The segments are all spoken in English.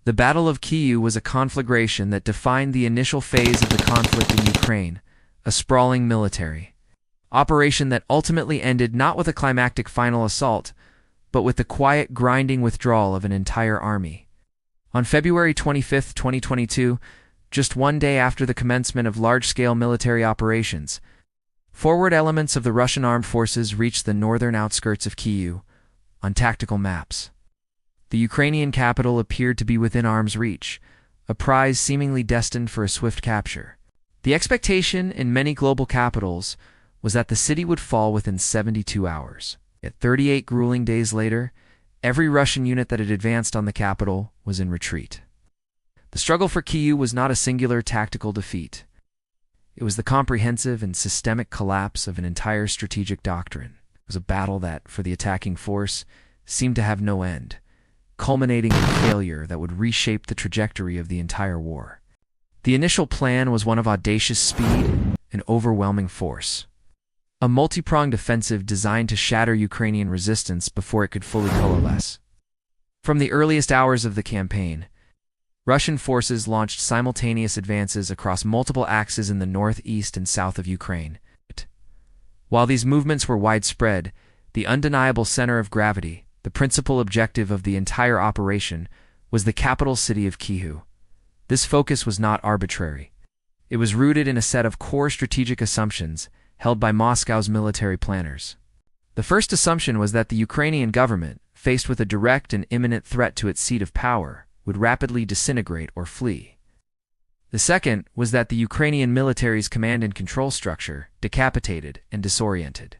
The Battle of Kyiv was a conflagration that defined the initial phase of the conflict in Ukraine, a sprawling military operation that ultimately ended not with a climactic final assault, but with the quiet, grinding withdrawal of an entire army. On February 25, 2022, just one day after the commencement of large-scale military operations, forward elements of the Russian armed forces reached the northern outskirts of Kyiv on tactical maps. The Ukrainian capital appeared to be within arm's reach, a prize seemingly destined for a swift capture. The expectation in many global capitals was that the city would fall within 72 hours. Yet 38 grueling days later, every Russian unit that had advanced on the capital was in retreat. The struggle for Kyiv was not a singular tactical defeat. It was the comprehensive and systemic collapse of an entire strategic doctrine. It was a battle that, for the attacking force, seemed to have no end, culminating in failure that would reshape the trajectory of the entire war. The initial plan was one of audacious speed and overwhelming force. A multi-pronged offensive designed to shatter Ukrainian resistance before it could fully coalesce. From the earliest hours of the campaign, Russian forces launched simultaneous advances across multiple axes in the northeast and south of Ukraine. While these movements were widespread, the undeniable center of gravity, the principal objective of the entire operation, was the capital city of Kyiv. This focus was not arbitrary. It was rooted in a set of core strategic assumptions held by Moscow's military planners. The first assumption was that the Ukrainian government, faced with a direct and imminent threat to its seat of power, would rapidly disintegrate or flee. The second was that the Ukrainian military's command and control structure, decapitated and disoriented,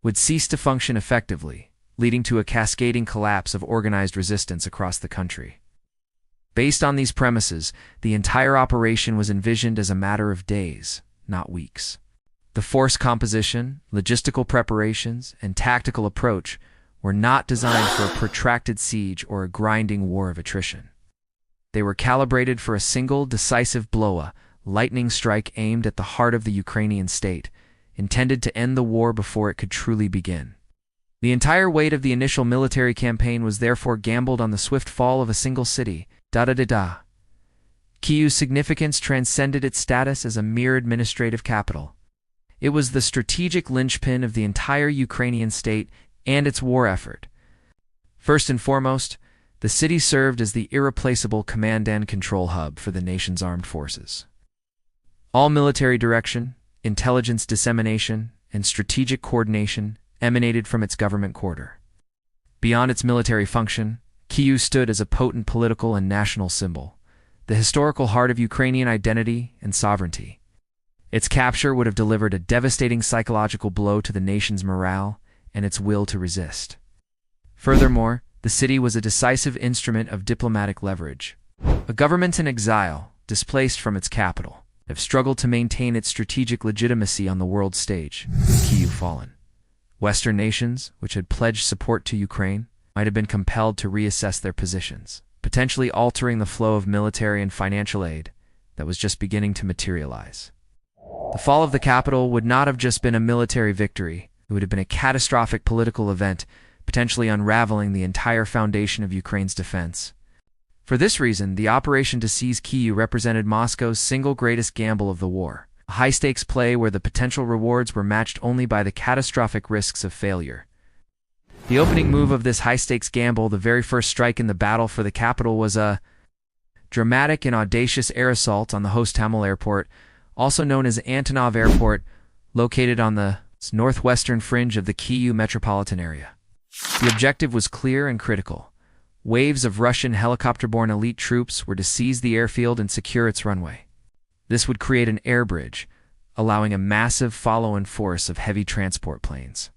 would cease to function effectively, leading to a cascading collapse of organized resistance across the country. Based on these premises, the entire operation was envisioned as a matter of days, not weeks. The force composition, logistical preparations, and tactical approach were not designed for a protracted siege or a grinding war of attrition. They were calibrated for a single, decisive blow, a lightning strike aimed at the heart of the Ukrainian state, intended to end the war before it could truly begin. The entire weight of the initial military campaign was therefore gambled on the swift fall of a single city. Kyiv's significance transcended its status as a mere administrative capital. It was the strategic linchpin of the entire Ukrainian state and its war effort. First and foremost, the city served as the irreplaceable command and control hub for the nation's armed forces. All military direction, intelligence dissemination, and strategic coordination emanated from its government quarter. Beyond its military function, Kyiv stood as a potent political and national symbol, the historical heart of Ukrainian identity and sovereignty. Its capture would have delivered a devastating psychological blow to the nation's morale and its will to resist. Furthermore, the city was a decisive instrument of diplomatic leverage. A government in exile, displaced from its capital, have struggled to maintain its strategic legitimacy on the world stage, with Kyiv fallen. Western nations, which had pledged support to Ukraine, might have been compelled to reassess their positions, potentially altering the flow of military and financial aid that was just beginning to materialize. The fall of the capital would not have just been a military victory, it would have been a catastrophic political event, potentially unraveling the entire foundation of Ukraine's defense. For this reason, the operation to seize Kyiv represented Moscow's single greatest gamble of the war, a high-stakes play where the potential rewards were matched only by the catastrophic risks of failure. The opening move of this high-stakes gamble, the very first strike in the battle for the capital, was a dramatic and audacious air assault on the Hostomel Airport, also known as Antonov Airport, located on the northwestern fringe of the Kyiv metropolitan area. The objective was clear and critical. Waves of Russian helicopter-borne elite troops were to seize the airfield and secure its runway. This would create an air bridge, allowing a massive follow-on force of heavy transport planes,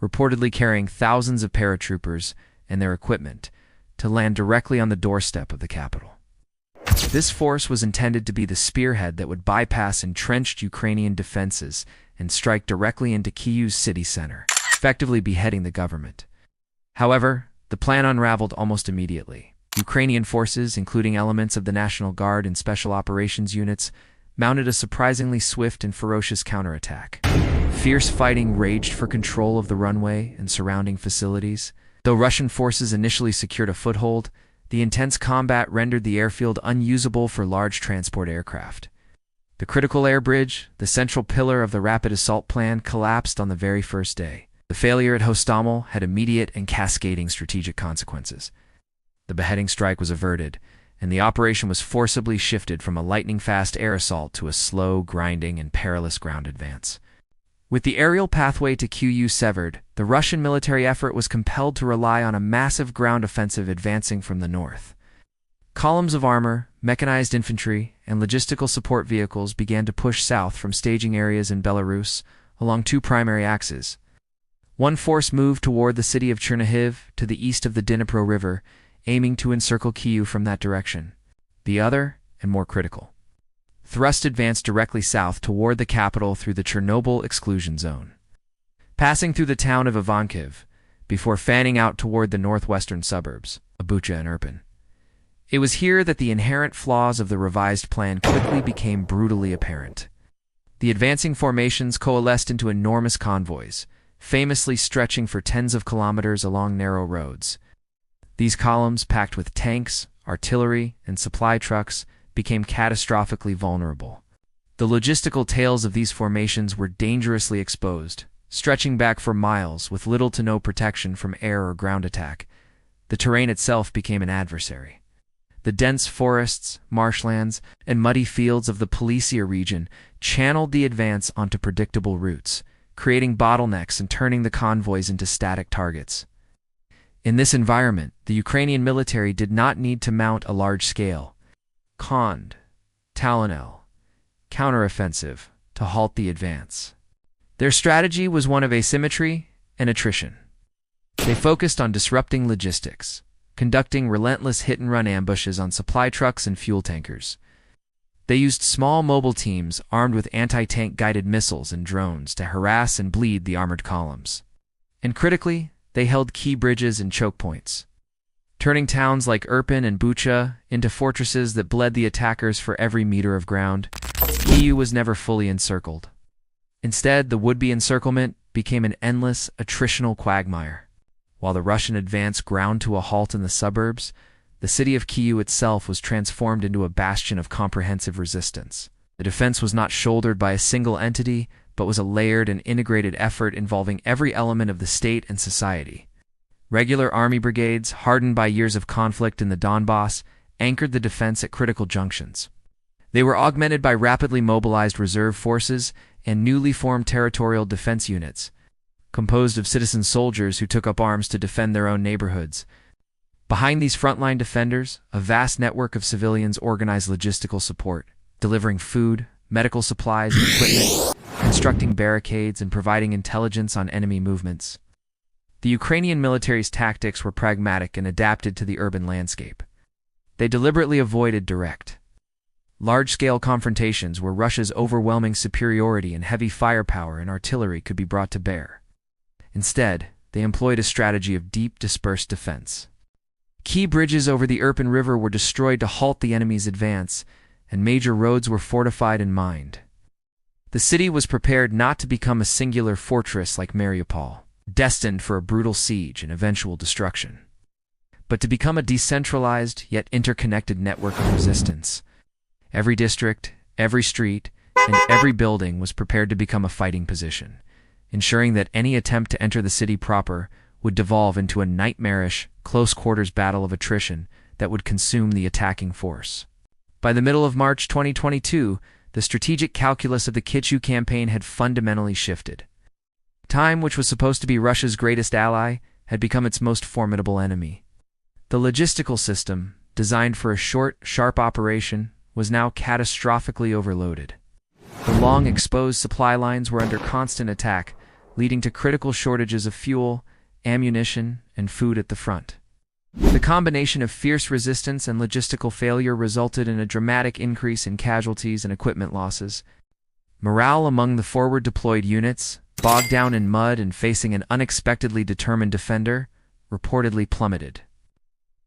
reportedly carrying thousands of paratroopers and their equipment, to land directly on the doorstep of the capital. This force was intended to be the spearhead that would bypass entrenched Ukrainian defenses and strike directly into Kyiv's city center, effectively beheading the government. However, the plan unraveled almost immediately. Ukrainian forces, including elements of the National Guard and Special Operations units, mounted a surprisingly swift and ferocious counterattack. Fierce fighting raged for control of the runway and surrounding facilities. Though Russian forces initially secured a foothold, the intense combat rendered the airfield unusable for large transport aircraft. The critical air bridge, the central pillar of the rapid assault plan, collapsed on the very first day. The failure at Hostomel had immediate and cascading strategic consequences. The beheading strike was averted, and the operation was forcibly shifted from a lightning-fast air assault to a slow, grinding, and perilous ground advance. With the aerial pathway to Kyiv severed, the Russian military effort was compelled to rely on a massive ground offensive advancing from the north. Columns of armor, mechanized infantry, and logistical support vehicles began to push south from staging areas in Belarus along two primary axes. One force moved toward the city of Chernihiv to the east of the Dnipro River, aiming to encircle Kyiv from that direction. The other, and more critical, thrust advanced directly south toward the capital through the Chernobyl exclusion zone, passing through the town of Ivankiv, before fanning out toward the northwestern suburbs, Bucha and Irpin. It was here that the inherent flaws of the revised plan quickly became brutally apparent. The advancing formations coalesced into enormous convoys, famously stretching for tens of kilometers along narrow roads. These columns, packed with tanks, artillery, and supply trucks, became catastrophically vulnerable. The logistical tails of these formations were dangerously exposed, stretching back for miles with little to no protection from air or ground attack. The terrain itself became an adversary. The dense forests, marshlands, and muddy fields of the Polisia region channeled the advance onto predictable routes, creating bottlenecks and turning the convoys into static targets. In this environment, the Ukrainian military did not need to mount a large-scale Talonel counteroffensive to halt the advance. Their strategy was one of asymmetry and attrition. They focused on disrupting logistics, conducting relentless hit-and-run ambushes on supply trucks and fuel tankers. They used small mobile teams armed with anti-tank guided missiles and drones to harass and bleed the armored columns. And critically, they held key bridges and choke points, turning towns like Irpin and Bucha into fortresses that bled the attackers for every meter of ground. Kyiv was never fully encircled. Instead, the would-be encirclement became an endless, attritional quagmire. While the Russian advance ground to a halt in the suburbs, the city of Kyiv itself was transformed into a bastion of comprehensive resistance. The defense was not shouldered by a single entity, but was a layered and integrated effort involving every element of the state and society. Regular army brigades, hardened by years of conflict in the Donbass, anchored the defense at critical junctions. They were augmented by rapidly mobilized reserve forces and newly formed territorial defense units, composed of citizen soldiers who took up arms to defend their own neighborhoods. Behind these frontline defenders, a vast network of civilians organized logistical support, delivering food, medical supplies, and equipment, constructing barricades, and providing intelligence on enemy movements. The Ukrainian military's tactics were pragmatic and adapted to the urban landscape. They deliberately avoided direct, large-scale confrontations where Russia's overwhelming superiority and heavy firepower and artillery could be brought to bear. Instead, they employed a strategy of deep, dispersed defense. Key bridges over the Irpin River were destroyed to halt the enemy's advance, and major roads were fortified and mined. The city was prepared not to become a singular fortress like Mariupol, destined for a brutal siege and eventual destruction, but to become a decentralized yet interconnected network of resistance. Every district, every street, and every building was prepared to become a fighting position, ensuring that any attempt to enter the city proper would devolve into a nightmarish, close-quarters battle of attrition that would consume the attacking force. By the middle of March 2022, the strategic calculus of the Kyiv campaign had fundamentally shifted. Time, which was supposed to be Russia's greatest ally, had become its most formidable enemy. The logistical system, designed for a short, sharp operation, was now catastrophically overloaded. The long, exposed supply lines were under constant attack, leading to critical shortages of fuel, ammunition, and food at the front. The combination of fierce resistance and logistical failure resulted in a dramatic increase in casualties and equipment losses. Morale among the forward-deployed units, bogged down in mud and facing an unexpectedly determined defender, reportedly plummeted.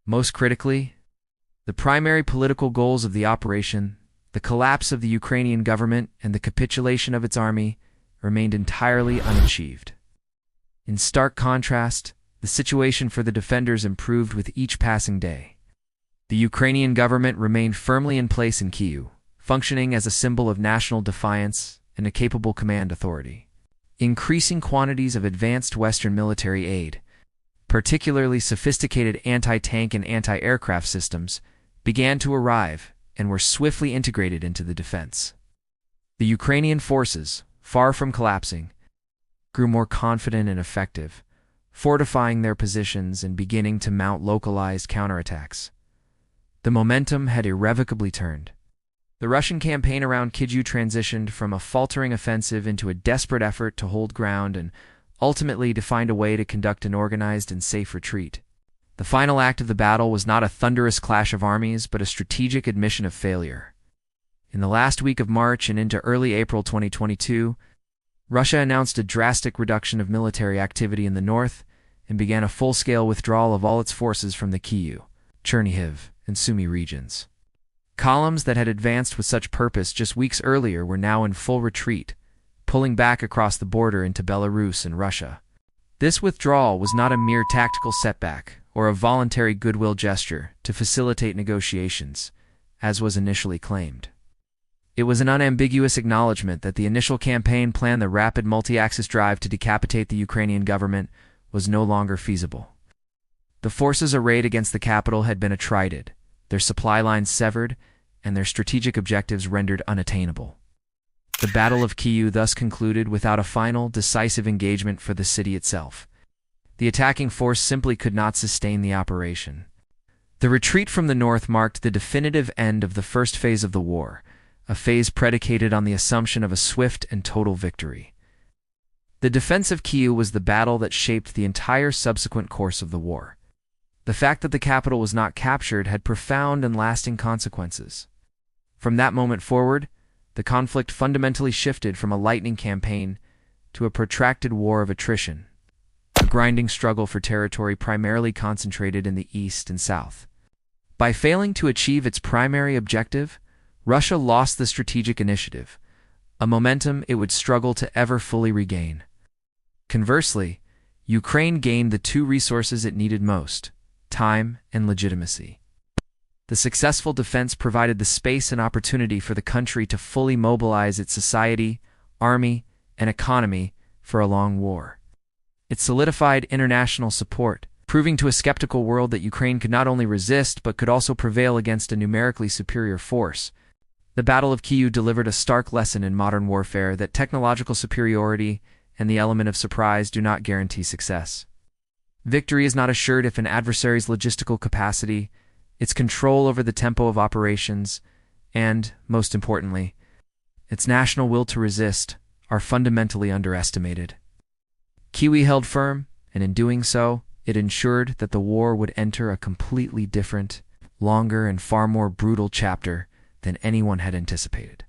Most critically, the primary political goals of the operation, the collapse of the Ukrainian government and the capitulation of its army, remained entirely unachieved. In stark contrast, the situation for the defenders improved with each passing day. The Ukrainian government remained firmly in place in Kyiv, functioning as a symbol of national defiance and a capable command authority. Increasing quantities of advanced Western military aid, particularly sophisticated anti-tank and anti-aircraft systems, began to arrive and were swiftly integrated into the defense. The Ukrainian forces, far from collapsing, grew more confident and effective, fortifying their positions and beginning to mount localized counterattacks. The momentum had irrevocably turned. The Russian campaign around Kyiv transitioned from a faltering offensive into a desperate effort to hold ground and ultimately to find a way to conduct an organized and safe retreat. The final act of the battle was not a thunderous clash of armies, but a strategic admission of failure. In the last week of March and into early April 2022, Russia announced a drastic reduction of military activity in the north and began a full-scale withdrawal of all its forces from the Kyiv, Chernihiv, and Sumy regions. Columns that had advanced with such purpose just weeks earlier were now in full retreat, pulling back across the border into Belarus and Russia. This withdrawal was not a mere tactical setback or a voluntary goodwill gesture to facilitate negotiations, as was initially claimed. It was an unambiguous acknowledgement that the initial campaign plan, the rapid multi-axis drive to decapitate the Ukrainian government, was no longer feasible. The forces arrayed against the capital had been attrited, their supply lines severed, and their strategic objectives rendered unattainable. The Battle of Kyiv thus concluded without a final, decisive engagement for the city itself. The attacking force simply could not sustain the operation. The retreat from the north marked the definitive end of the first phase of the war, a phase predicated on the assumption of a swift and total victory. The defense of Kyiv was the battle that shaped the entire subsequent course of the war. The fact that the capital was not captured had profound and lasting consequences. From that moment forward, the conflict fundamentally shifted from a lightning campaign to a protracted war of attrition, a grinding struggle for territory primarily concentrated in the east and south. By failing to achieve its primary objective, Russia lost the strategic initiative, a momentum it would struggle to ever fully regain. Conversely, Ukraine gained the two resources it needed most: time and legitimacy. The successful defense provided the space and opportunity for the country to fully mobilize its society, army, and economy for a long war. It solidified international support, proving to a skeptical world that Ukraine could not only resist but could also prevail against a numerically superior force. The Battle of Kyiv delivered a stark lesson in modern warfare that technological superiority and the element of surprise do not guarantee success. Victory is not assured if an adversary's logistical capacity, its control over the tempo of operations, and, most importantly, its national will to resist are fundamentally underestimated. Kyiv held firm, and in doing so, it ensured that the war would enter a completely different, longer, and far more brutal chapter than anyone had anticipated.